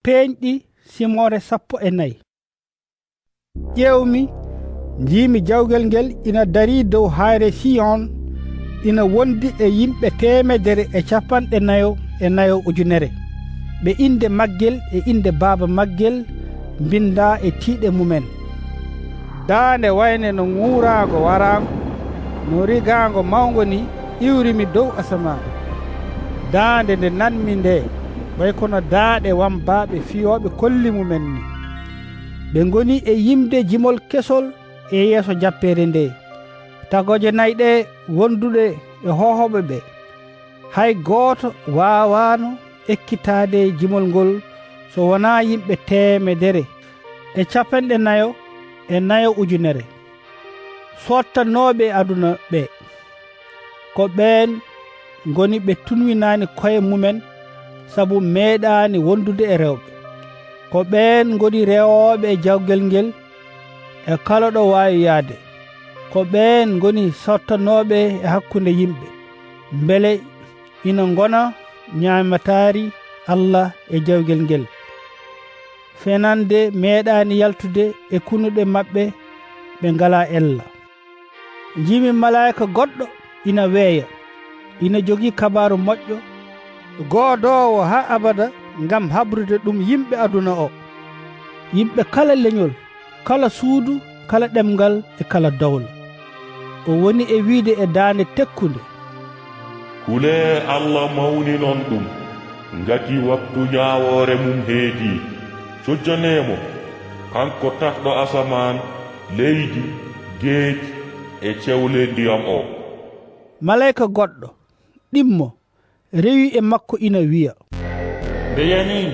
Peeñɗi simore 14. ƴewmi jiimi jawgel ngel ina dari dow hayre Siyon ina wondi e yimɓe 144,000 ɓe inde maggel e inde baaba maggel binda e tiiɗe mumen. Daande wayne no ŋuuraango waraango no rigaango mawngo ni iwrimi dow asaman. Daande nde nanmi nde way kono daaɗe wambaaɓe fiyooɓe kolli mumen ni. ɓe ngoni e yimde jimol kesol e yeeso jappeere nde. Tagoje nayi ɗe wonduɗe e hohoɓe ɓe hay gooto waawaano ekkitaade jimol ngol so wonaa yimɓe 144,000 sottanooɓe aduna ɓe ko ɓeen ngoni ɓe tunwinaani koye mumen sabu meeɗaani wondude e rewɓe. ko ɓeen ngoni rewooɓe e jawgel ngel e kala ɗo waawi yahde. ko ɓeen ngoni sottanooɓe e hakkunde yimɓe mbele ina ngona ñaamataari Allah e jawgel ngel. Fenande meeɗaani yaltude e kunuɗe maɓɓe ɓe ngala ella. Jimi malaika goɗɗo ina weeya ina jogii kabaru moƴƴo goodoowo ha abada ngam habrude ɗum yimɓe aduna o, yimɓe kala leñol, kala suudu, kala ɗemgal e kala dawla. o woni e wiide e daande tekkunde, kule Allah mawni non ɗum ngati waktu ñaawoore mum heedi. Cojjaneemo kanko taɗɗo asaman, leydi, geeji e cewle ndiyam o. malayka goɗɗo ɗimmo rewi e makko ina wiya, nde yani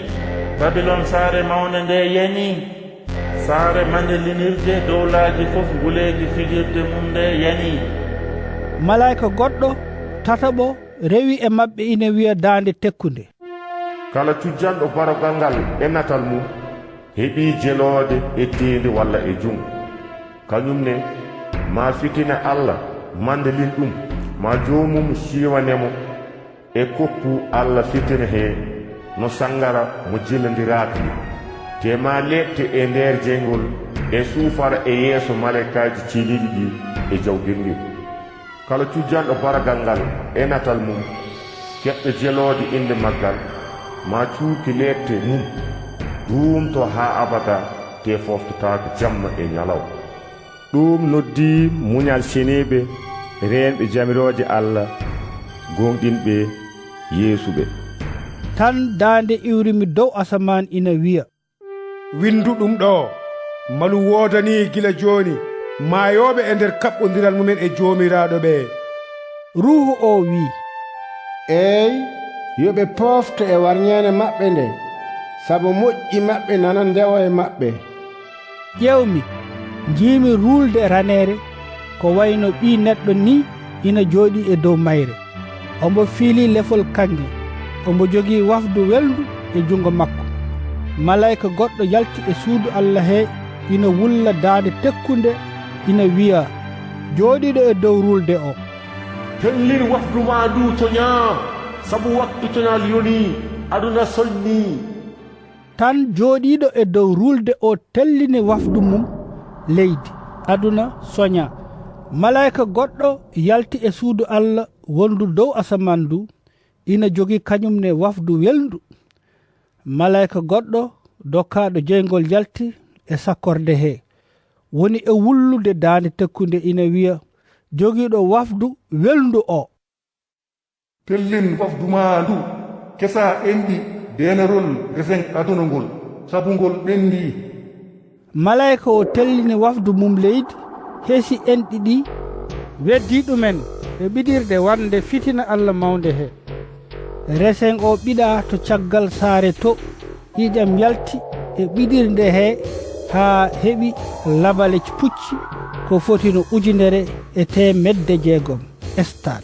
Babilon saare mawnde nde yani, saare mandelinirde dowlaaji fof nguleeji fijirde mum nde yani. malayka goɗɗo tataɓo rewi e maɓɓe ina wiya daande tekkunde, kala cujjanɗo barogal ngal ɗennatal mum heɓi jeloode e teende walla e jungo. Kañum ne ma fitina Allah mandelin ɗum, ma joomum siiwanemo e koppu Allah fitina he no sangara mo jillandiraaka ni. Te ma leɓte e nder jeyngol e suufara e yeeso malaikaji ciliɗi ɗi e jawgel ngel. kala cujjanɗo baragal ngal e natal mum keɓɗo jeloode inde maggal ma cuuki leɓte mum ɗumto ha abada te foftotako jamma e ñalaw. ɗum noddi muñal seniɓe renɓe jamiroje Allah gonɗinɓe yeesuɓe. tan daande iwrimi dow asaman ina wiya, windu ɗum ɗo malu woodani gila joni maayoɓe e nder kaɓɓodiral mumen e joomiraɗo ɓe. ruhu o wi, eyi yoɓe pofto e warñede maɓɓe nde, sabu moƴƴi maɓɓe nana ndewa e maɓɓe. ƴewmi jiimi rulde ranere ko wayno ɓi neɗɗo ni ina jooɗi e dow mayre. ombo fiili lefol kangi, ombo jogii wafdu welndu e jungo makko. malayka goɗɗo yalti e suudu Allah he ina wulla daande tekkunde ina wiya jooɗiɗo e dow rulde o, Tellin wafdu ma ndu toñaa, sabu waktu toñal yoni, aduna sonni. tan jooɗiɗo e dow rulde o tellini wafdu mum leydi, aduna soña. malayka goɗɗo yalti e suudu Allah wondu dow asaman ndu ina jogii kañum ne wafdu welndu. malayka goɗɗo dokkaaɗo jeyngol yalti e sakkorde he woni e wullude daande tekkunde ina wiya jogiiɗo wafdu welndu o, tellin wafdu ma ndu kesa enɗi denerol resen aduna ngol, sabu ngol ɓendi. malayka o tellini wafdu mum leydi heesi enɗi ɗi weddi ɗumen e ɓiɗirde wande fitina Allah mawnde he. resen o ɓiɗa to caggal saare to ƴiƴam yalti e ɓiɗirde he haa heɓi labale pucci ko foti no 1,600 estal.